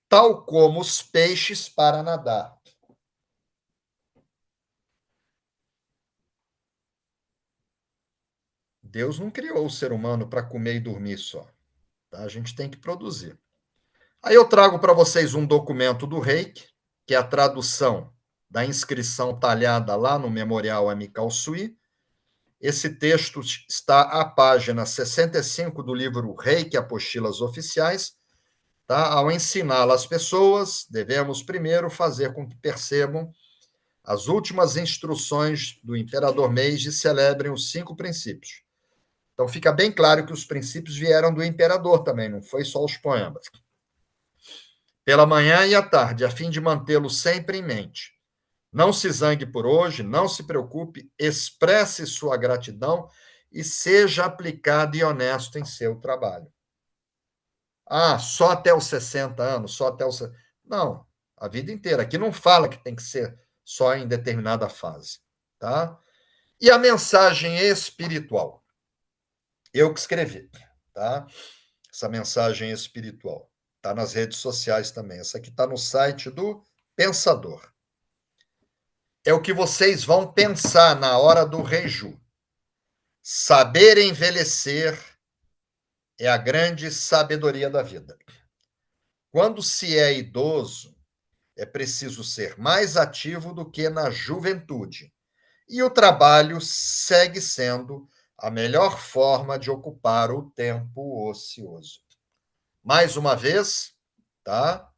tal como os peixes para nadar. Deus não criou o ser humano para comer e dormir só. Tá? A gente tem que produzir. Aí eu trago para vocês um documento do Reiki, que é a tradução da inscrição talhada lá no Memorial Amical Sui. Esse texto está à página 65 do livro Reiki Apostilas Oficiais. Tá? Ao ensiná-la às pessoas, devemos primeiro fazer com que percebam as últimas instruções do imperador Meiji e celebrem os 5 princípios. Então fica bem claro que os princípios vieram do imperador também, não foi só os poemas. Pela manhã e à tarde, a fim de mantê-lo sempre em mente. Não se zangue por hoje, não se preocupe, expresse sua gratidão e seja aplicado e honesto em seu trabalho. Ah, só até os 60 anos, só até os... Não, a vida inteira. Aqui não fala que tem que ser só em determinada fase, tá? E a mensagem espiritual? Eu que escrevi, tá? Essa mensagem espiritual. Está nas redes sociais também. Essa aqui está no site do Pensador. É o que vocês vão pensar na hora do reju. Saber envelhecer é a grande sabedoria da vida. Quando se é idoso, é preciso ser mais ativo do que na juventude. E o trabalho segue sendo a melhor forma de ocupar o tempo ocioso. Mais uma vez, tá?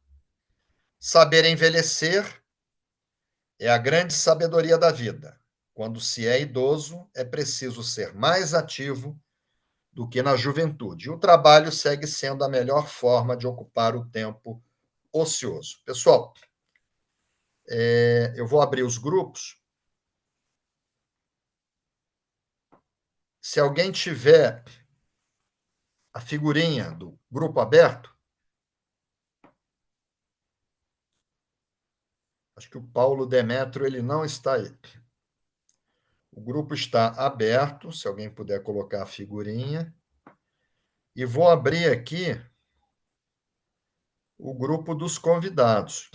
Saber envelhecer é a grande sabedoria da vida. Quando se é idoso, é preciso ser mais ativo do que na juventude. E o trabalho segue sendo a melhor forma de ocupar o tempo ocioso. Pessoal, eu vou abrir os grupos. Se alguém tiver a figurinha do grupo aberto, acho que o Paulo Demetrio ele não está aí. O grupo está aberto, se alguém puder colocar a figurinha. E vou abrir aqui o grupo dos convidados.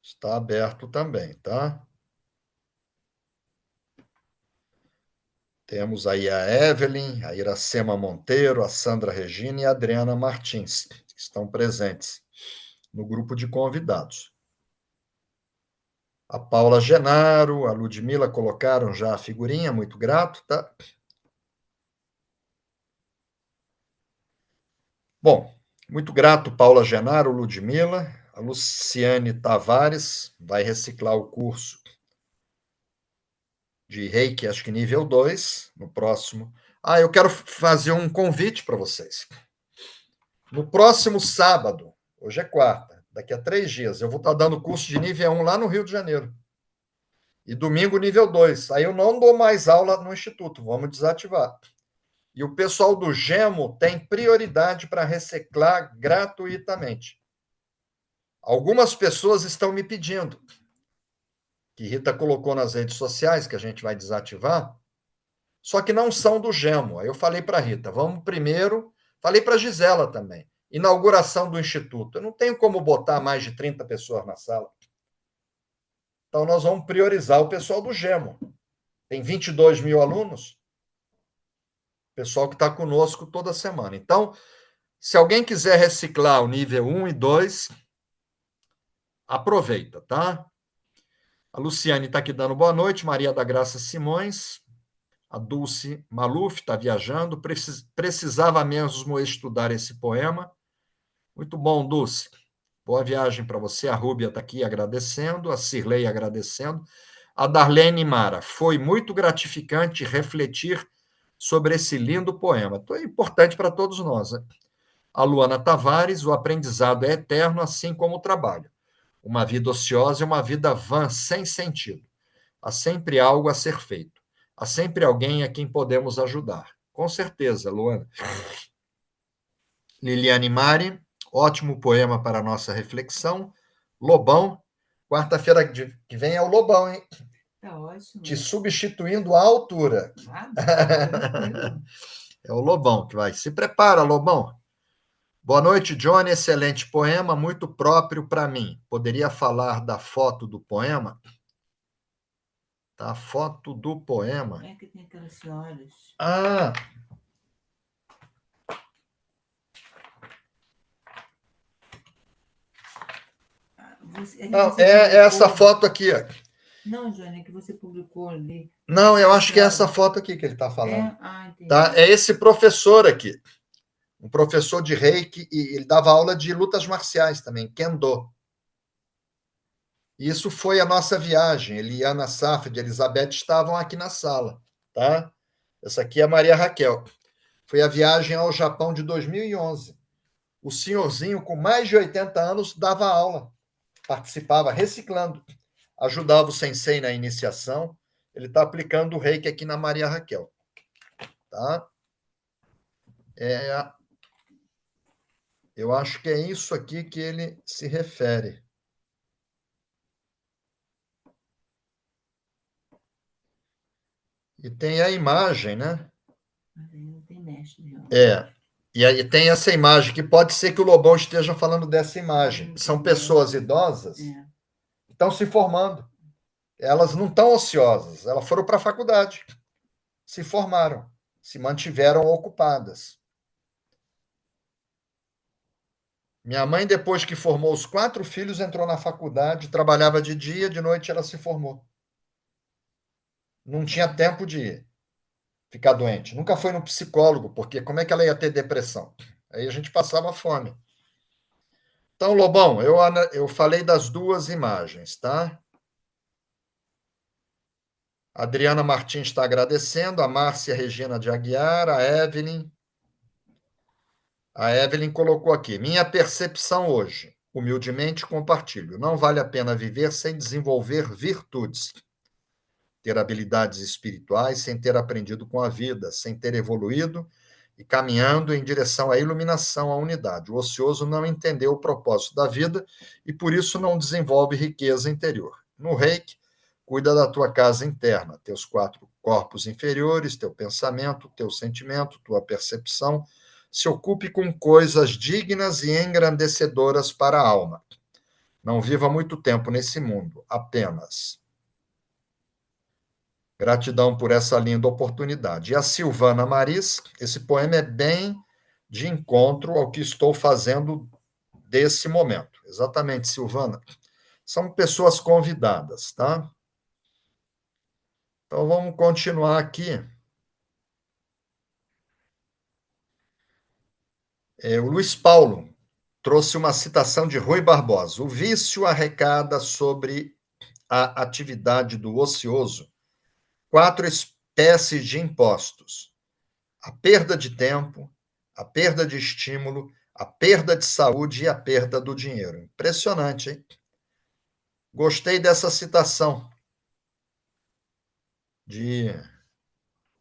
Está aberto também, tá? Temos aí a Evelyn, a Iracema Monteiro, a Sandra Regina e a Adriana Martins, que estão presentes no grupo de convidados. A Paula Genaro, a Ludmila colocaram já a figurinha, muito grato, tá? Bom, muito grato, Paula Genaro, Ludmila. A Luciane Tavares vai reciclar o curso de Reiki, acho que nível 2, no próximo. Eu quero fazer um convite para vocês. No próximo sábado, hoje é quarta, daqui a 3 dias, eu vou estar dando curso de nível 1 lá no Rio de Janeiro. E domingo, nível 2. Aí eu não dou mais aula no Instituto, vamos desativar. E o pessoal do Gemo tem prioridade para reciclar gratuitamente. Algumas pessoas estão me pedindo, que Rita colocou nas redes sociais, que a gente vai desativar, só que não são do Gemo. Aí eu falei para a Rita, vamos primeiro, falei para a Gisela também, inauguração do Instituto. Eu não tenho como botar mais de 30 pessoas na sala. Então, nós vamos priorizar o pessoal do Gemo. Tem 22 mil alunos, pessoal que está conosco toda semana. Então, se alguém quiser reciclar o nível 1 e 2, aproveita, tá? A Luciane está aqui dando boa noite, Maria da Graça Simões, a Dulce Maluf está viajando, precisava mesmo estudar esse poema. Muito bom, Dulce. Boa viagem para você. A Rúbia está aqui agradecendo, a Cirlei agradecendo. A Darlene Mara, foi muito gratificante refletir sobre esse lindo poema. Então, é importante para todos nós. Né? A Luana Tavares, o aprendizado é eterno, assim como o trabalho. Uma vida ociosa é uma vida vã, sem sentido. Há sempre algo a ser feito. Há sempre alguém a quem podemos ajudar. Com certeza, Luana. Liliane Mari, Ótimo poema para a nossa reflexão. Lobão. Quarta-feira que vem é o Lobão, hein? Tá ótimo. Te substituindo à altura. Tranquilo. É o Lobão que vai. Se prepara, Lobão. Boa noite, Johnny. Excelente poema, muito próprio para mim. Poderia falar da foto do poema? Tá, a foto do poema. É que tem aquelas senhoras. Ah, não, é essa foto aqui. Ó. Não, Johnny, é que você publicou ali. Não, eu acho que é essa foto aqui que ele está falando. Entendi. Tá? É esse professor aqui. Um professor de reiki, e ele dava aula de lutas marciais também, Kendo. Isso foi a nossa viagem. Eliana Safed e Elizabeth estavam aqui na sala. Tá? Essa aqui é a Maria Raquel. Foi a viagem ao Japão de 2011. O senhorzinho, com mais de 80 anos, dava aula, participava, reciclando, ajudava o sensei na iniciação. Ele está aplicando o reiki aqui na Maria Raquel. Tá? Eu acho que é isso aqui que ele se refere. E tem a imagem, né? Mas aí não tem mestre, não. E aí tem essa imagem, que pode ser que o Lobão esteja falando dessa imagem. São pessoas idosas que estão se formando. Elas não estão ociosas, elas foram para a faculdade, se formaram, se mantiveram ocupadas. Minha mãe, depois que formou os 4 filhos, entrou na faculdade, trabalhava de dia, de noite ela se formou. Não tinha tempo de ficar doente. Nunca foi no psicólogo, porque como é que ela ia ter depressão? Aí a gente passava fome. Então, Lobão, eu falei das 2 imagens, tá? A Adriana Martins está agradecendo, a Márcia Regina de Aguiar, a Evelyn. A Evelyn colocou aqui: minha percepção hoje, humildemente compartilho. Não vale a pena viver sem desenvolver virtudes, ter habilidades espirituais, sem ter aprendido com a vida, sem ter evoluído e caminhando em direção à iluminação, à unidade. O ocioso não entendeu o propósito da vida e por isso não desenvolve riqueza interior. No Reiki, cuida da tua casa interna, teus 4 corpos inferiores, teu pensamento, teu sentimento, tua percepção. Se ocupe com coisas dignas e engrandecedoras para a alma. Não viva muito tempo nesse mundo, apenas. Gratidão por essa linda oportunidade. E a Silvana Maris, esse poema é bem de encontro ao que estou fazendo desse momento. Exatamente, Silvana. São pessoas convidadas, tá? Então vamos continuar aqui. O Luiz Paulo trouxe uma citação de Rui Barbosa. O vício arrecada sobre a atividade do ocioso 4 espécies de impostos: a perda de tempo, a perda de estímulo, a perda de saúde e a perda do dinheiro. Impressionante, hein? Gostei dessa citação de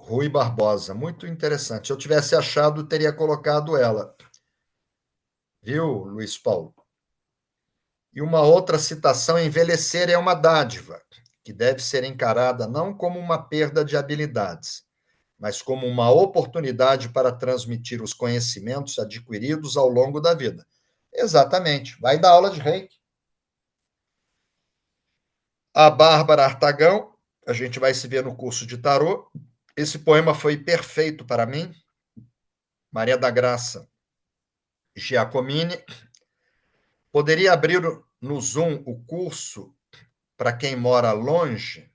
Rui Barbosa, muito interessante. Se eu tivesse achado, teria colocado ela. Viu, Luiz Paulo? E uma outra citação: envelhecer é uma dádiva, que deve ser encarada não como uma perda de habilidades, mas como uma oportunidade para transmitir os conhecimentos adquiridos ao longo da vida. Exatamente. Vai dar aula de reiki. A Bárbara Artagão, a gente vai se ver no curso de tarô. Esse poema foi perfeito para mim. Maria da Graça Giacomini. Poderia abrir no Zoom o curso para quem mora longe?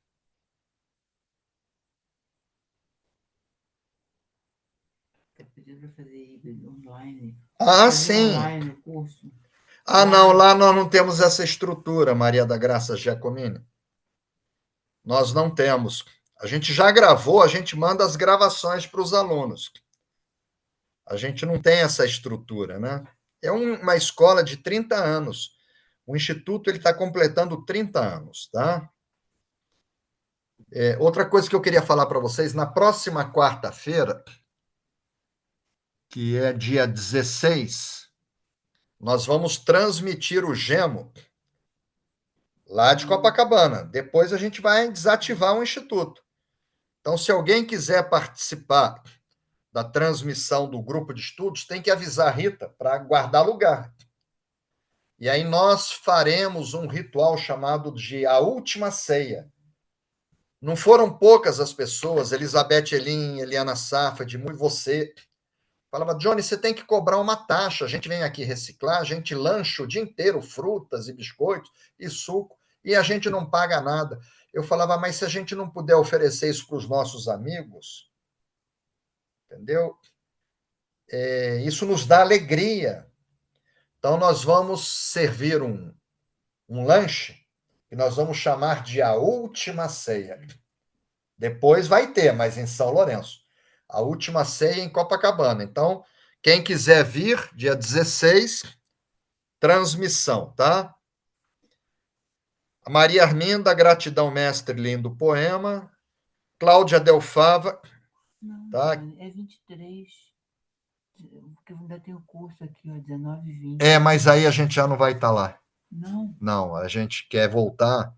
Pedindo para fazer híbrido online. Ah, sim. Online o curso. Ah, não, lá nós não temos essa estrutura, Maria da Graça Giacomini. Nós não temos. A gente já gravou, a gente manda as gravações para os alunos. A gente não tem essa estrutura, né? É uma escola de 30 anos. O Instituto está completando 30 anos, tá? Outra coisa que eu queria falar para vocês, na próxima quarta-feira, que é dia 16, Nós vamos transmitir o Gemo lá de Copacabana. Depois a gente vai desativar o Instituto. Então, se alguém quiser participar da transmissão do grupo de estudos, tem que avisar a Rita para guardar lugar. E aí nós faremos um ritual chamado de a última ceia. Não foram poucas as pessoas, Elizabeth Elin, Eliana Safad, muito você. Falava, Johnny, você tem que cobrar uma taxa. A gente vem aqui reciclar, a gente lancha o dia inteiro frutas e biscoitos e suco, e a gente não paga nada. Eu falava, mas se a gente não puder oferecer isso para os nossos amigos, entendeu? Isso nos dá alegria. Então, nós vamos servir um lanche que nós vamos chamar de a última ceia. Depois vai ter, mas em São Lourenço. A última ceia em Copacabana. Então, quem quiser vir, dia 16, transmissão, tá? A Maria Arminda, gratidão, mestre, lindo poema. Cláudia Delfava, Não, tá? é 23. Porque eu ainda tenho curso aqui, ó, 19 e 20. Mas aí a gente já não vai estar lá. Não? Não, a gente quer voltar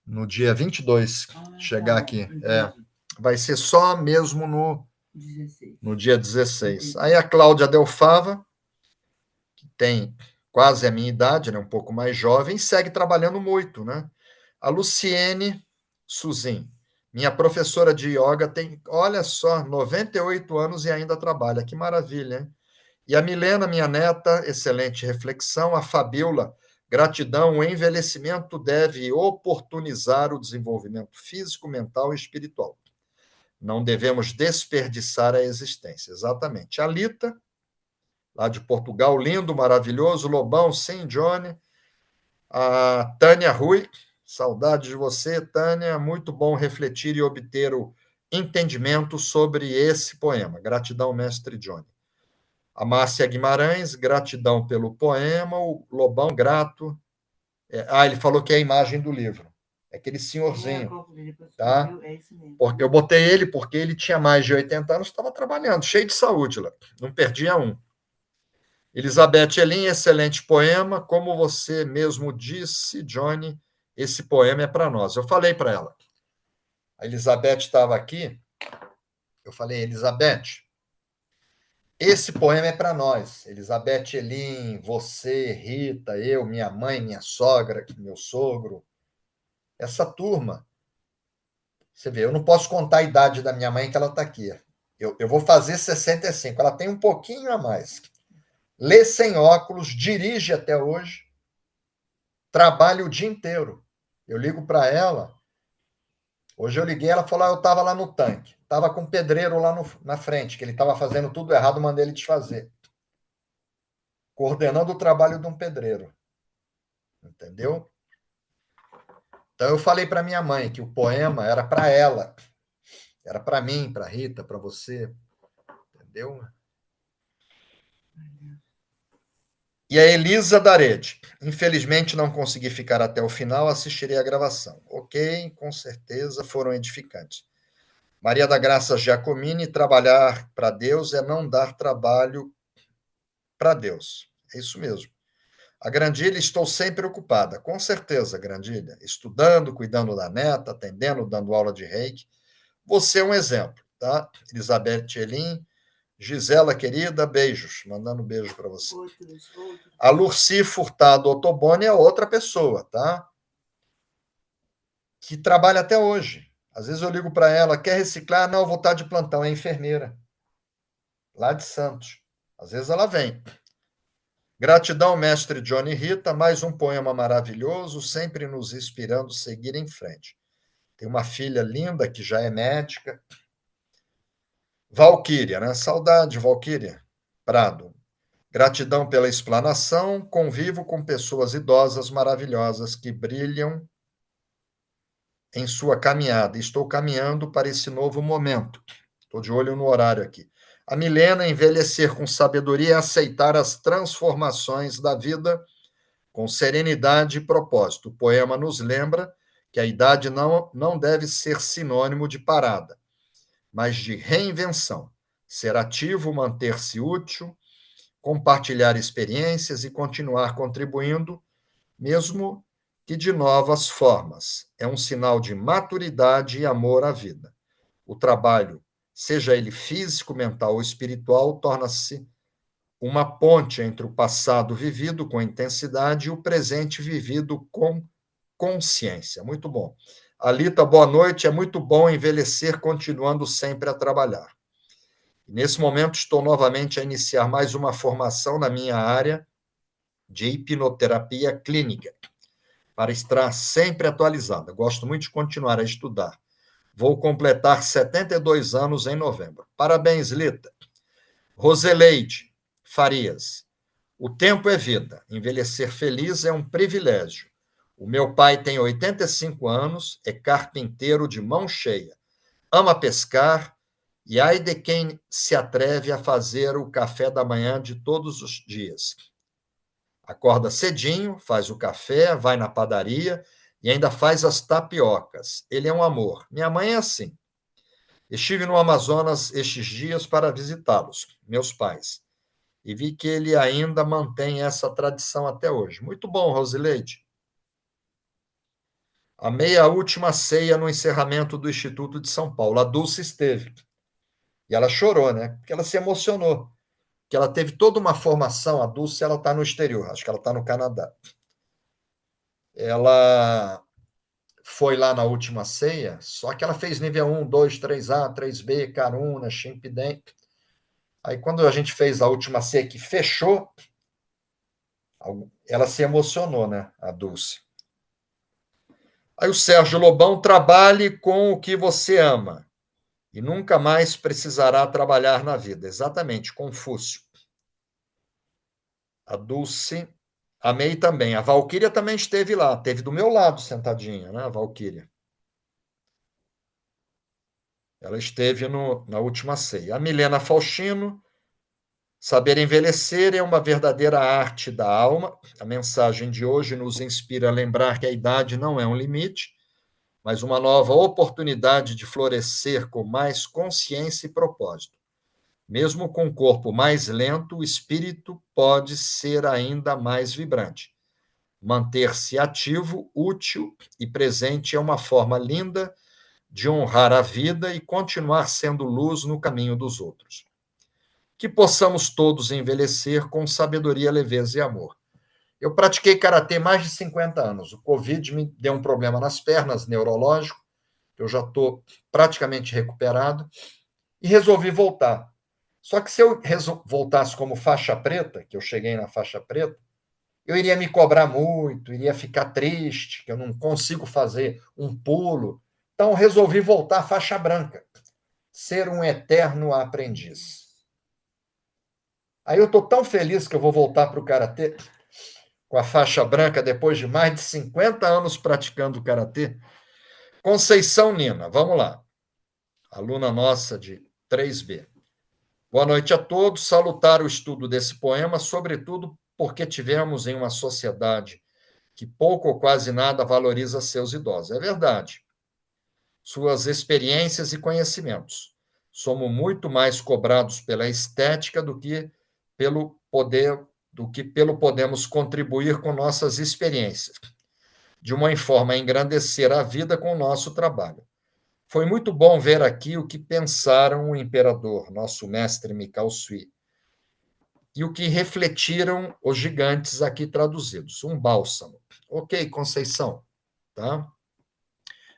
no dia 22, chegar Tá, aqui. entendi. Vai ser só mesmo no 16. dia 16. Entendi. Aí a Cláudia Delfava, que tem quase a minha idade, né, um pouco mais jovem, segue trabalhando muito, né? A Luciene Suzin, minha professora de yoga, tem, olha só, 98 anos e ainda trabalha. Que maravilha, hein? E a Milena, minha neta, excelente reflexão. A Fabiola, gratidão. O envelhecimento deve oportunizar o desenvolvimento físico, mental e espiritual. Não devemos desperdiçar a existência. Exatamente. A Lita, lá de Portugal, lindo, maravilhoso. Lobão, sim, Johnny. A Tânia Rui, saudade de você, Tânia. Muito bom refletir e obter o entendimento sobre esse poema. Gratidão, mestre Johnny. A Márcia Guimarães, gratidão pelo poema. O Lobão, grato. Ele falou que é a imagem do livro. É aquele senhorzinho. Tá? É isso mesmo. Porque eu botei ele porque ele tinha mais de 80 anos, estava trabalhando, cheio de saúde lá. Não perdia um. Elizabeth Elin, excelente poema. Como você mesmo disse, Johnny, esse poema é para nós. Eu falei para ela. A Elizabeth estava aqui. Eu falei, Elizabeth, esse poema é para nós. Elizabeth Elin, você, Rita, eu, minha mãe, minha sogra, meu sogro. Essa turma. Você vê, eu não posso contar a idade da minha mãe, que ela está aqui. Eu vou fazer 65. Ela tem um pouquinho a mais. Lê sem óculos, dirige até hoje, trabalha o dia inteiro. Eu ligo para ela. Hoje eu liguei, ela falou: eu estava lá no tanque. Estava com um pedreiro lá na frente, que ele estava fazendo tudo errado, mandei ele desfazer. Coordenando o trabalho de um pedreiro. Entendeu? Então eu falei para minha mãe que o poema era para ela. Era para mim, para Rita, para você. Entendeu? E a Elisa Darete. Infelizmente não consegui ficar até o final, assistirei a gravação. Ok, com certeza foram edificantes. Maria da Graça Giacomini, trabalhar para Deus é não dar trabalho para Deus. É isso mesmo. A Grandilha, estou sempre ocupada. Com certeza, Grandilha. Estudando, cuidando da neta, atendendo, dando aula de reiki. Você é um exemplo, tá? Elizabeth Elin, Gisela, querida, beijos. Mandando um beijo para você. Outros. A Lurci Furtado Ottoboni é outra pessoa, tá? Que trabalha até hoje. Às vezes eu ligo para ela, quer reciclar? Não, eu vou estar de plantão, é enfermeira. Lá de Santos. Às vezes ela vem. Gratidão, mestre Johnny Rita, mais um poema maravilhoso, sempre nos inspirando a seguir em frente. Tem uma filha linda que já é médica. Valquíria, né? Saudade, Valquíria. Prado. Gratidão pela explanação, convivo com pessoas idosas maravilhosas que brilham em sua caminhada. Estou caminhando para esse novo momento. Estou de olho no horário aqui. A Milena, envelhecer com sabedoria é aceitar as transformações da vida com serenidade e propósito. O poema nos lembra que a idade não deve ser sinônimo de parada, mas de reinvenção. Ser ativo, manter-se útil, compartilhar experiências e continuar contribuindo, mesmo que de novas formas. É um sinal de maturidade e amor à vida. O trabalho, seja ele físico, mental ou espiritual, torna-se uma ponte entre o passado vivido com intensidade e o presente vivido com consciência. Muito bom. Alita, boa noite. É muito bom envelhecer continuando sempre a trabalhar. Nesse momento, estou novamente a iniciar mais uma formação na minha área de hipnoterapia clínica, para estar sempre atualizada. Gosto muito de continuar a estudar. Vou completar 72 anos em novembro. Parabéns, Lita. Roseleide Farias. O tempo é vida. Envelhecer feliz é um privilégio. O meu pai tem 85 anos, é carpinteiro de mão cheia. Ama pescar e ai de quem se atreve a fazer o café da manhã de todos os dias. Acorda cedinho, faz o café, vai na padaria e ainda faz as tapiocas. Ele é um amor. Minha mãe é assim. Estive no Amazonas estes dias para visitá-los, meus pais, e vi que ele ainda mantém essa tradição até hoje. Muito bom, Rosileide. Amei a última ceia no encerramento do Instituto de São Paulo. A Dulce esteve. E ela chorou, né? Porque ela se emocionou. Que ela teve toda uma formação. A Dulce, ela está no exterior, acho que ela está no Canadá. Ela foi lá na última ceia, só que ela fez nível 1, 2, 3A, 3B, Karuna, Shimpden. Aí, quando a gente fez a última ceia que fechou, ela se emocionou, né, a Dulce. Aí o Sérgio Lobão, trabalhe com o que você ama e nunca mais precisará trabalhar na vida. Exatamente, Confúcio. A Dulce, amei também. A Valquíria também esteve lá, esteve do meu lado sentadinha, né, a Valquíria. Ela esteve na última ceia. A Milena Faustino, saber envelhecer é uma verdadeira arte da alma. A mensagem de hoje nos inspira a lembrar que a idade não é um limite, mas uma nova oportunidade de florescer com mais consciência e propósito. Mesmo com o corpo mais lento, o espírito pode ser ainda mais vibrante. Manter-se ativo, útil e presente é uma forma linda de honrar a vida e continuar sendo luz no caminho dos outros. Que possamos todos envelhecer com sabedoria, leveza e amor. Eu pratiquei karatê mais de 50 anos. O Covid me deu um problema nas pernas, neurológico. Eu já estou praticamente recuperado e resolvi voltar. Só que se eu voltasse como faixa preta, que eu cheguei na faixa preta, eu iria me cobrar muito, iria ficar triste, que eu não consigo fazer um pulo. Então, resolvi voltar faixa branca, ser um eterno aprendiz. Aí eu estou tão feliz que eu vou voltar para o karatê com a faixa branca depois de mais de 50 anos praticando karatê. Conceição Nina, vamos lá. Aluna nossa de 3B. Boa noite a todos. Salutar o estudo desse poema, sobretudo porque tivemos em uma sociedade que pouco ou quase nada valoriza seus idosos. É verdade. Suas experiências e conhecimentos. Somos muito mais cobrados pela estética do que pelo podemos contribuir com nossas experiências, de uma forma a engrandecer a vida com o nosso trabalho. Foi muito bom ver aqui o que pensaram o imperador, nosso mestre Mikao Sui, e o que refletiram os gigantes aqui traduzidos. Um bálsamo. Ok, Conceição. Tá?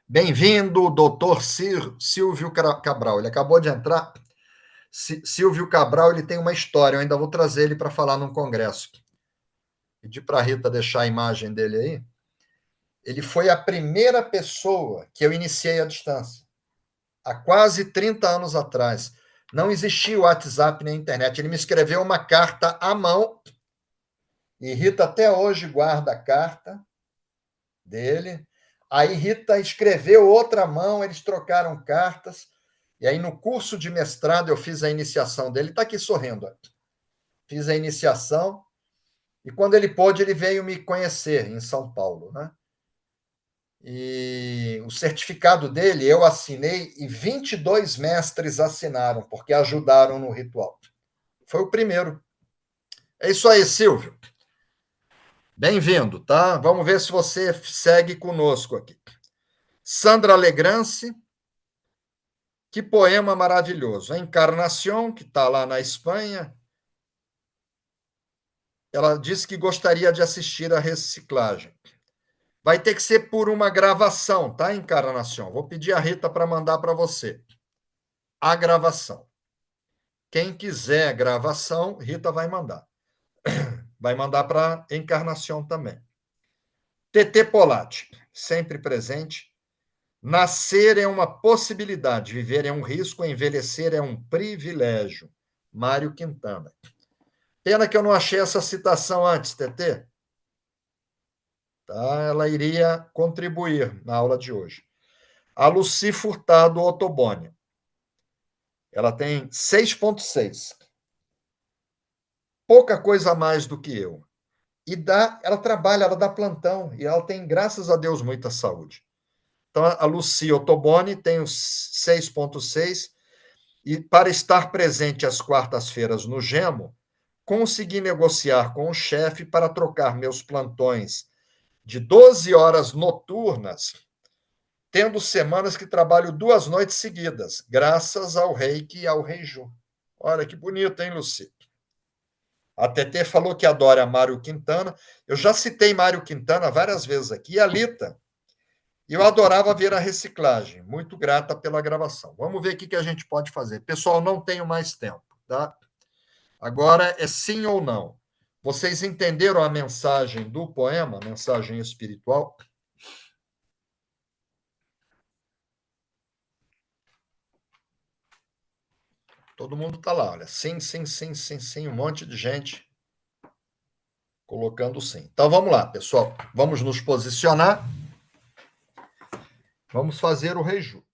Bem-vindo, doutor Silvio Cabral. Ele acabou de entrar. Silvio Cabral, ele tem uma história. Eu ainda vou trazer ele para falar num congresso. Pedi para a Rita deixar a imagem dele aí. Ele foi a primeira pessoa que eu iniciei à distância. Há quase 30 anos atrás. Não existia o WhatsApp nem a internet. Ele me escreveu uma carta à mão, e Rita até hoje guarda a carta dele. Aí Rita escreveu outra mão, eles trocaram cartas, e aí no curso de mestrado eu fiz a iniciação dele. Está aqui sorrindo. Fiz a iniciação, e quando ele pôde, ele veio me conhecer em São Paulo, né? E o certificado dele eu assinei e 22 mestres assinaram, porque ajudaram no ritual. Foi o primeiro. É isso aí, Silvio. Bem-vindo, tá? Vamos ver se você segue conosco aqui. Sandra Legrance, que poema maravilhoso. A Encarnação, que está lá na Espanha, ela disse que gostaria de assistir a reciclagem. Vai ter que ser por uma gravação, tá, Encarnação? Vou pedir a Rita para mandar para você. A gravação. Quem quiser gravação, Rita vai mandar. Vai mandar para Encarnação também. TT Polatti, sempre presente. Nascer é uma possibilidade, viver é um risco, envelhecer é um privilégio. Mário Quintana. Pena que eu não achei essa citação antes, TT. Tá? Ela iria contribuir na aula de hoje. A Luci Furtado Ottoboni. Ela tem 6,6. Pouca coisa a mais do que eu. Ela trabalha, ela dá plantão, e ela tem, graças a Deus, muita saúde. Então, a Luci Ottoboni tem os 6,6, e para estar presente às quartas-feiras no Gemo, consegui negociar com o chefe para trocar meus plantões de 12 horas noturnas, tendo semanas que trabalho 2 noites seguidas, graças ao Reiki e ao Reiju. Olha que bonito, hein, Luci? A TT falou que adora Mário Quintana. Eu já citei Mário Quintana várias vezes aqui. E a Lita, eu adorava ver a reciclagem. Muito grata pela gravação. Vamos ver o que a gente pode fazer. Pessoal, não tenho mais tempo, tá? Agora é sim ou não. Vocês entenderam a mensagem do poema, a mensagem espiritual? Todo mundo está lá, olha. Sim, sim, sim, sim, sim. Um monte de gente colocando sim. Então vamos lá, pessoal. Vamos nos posicionar. Vamos fazer o reju.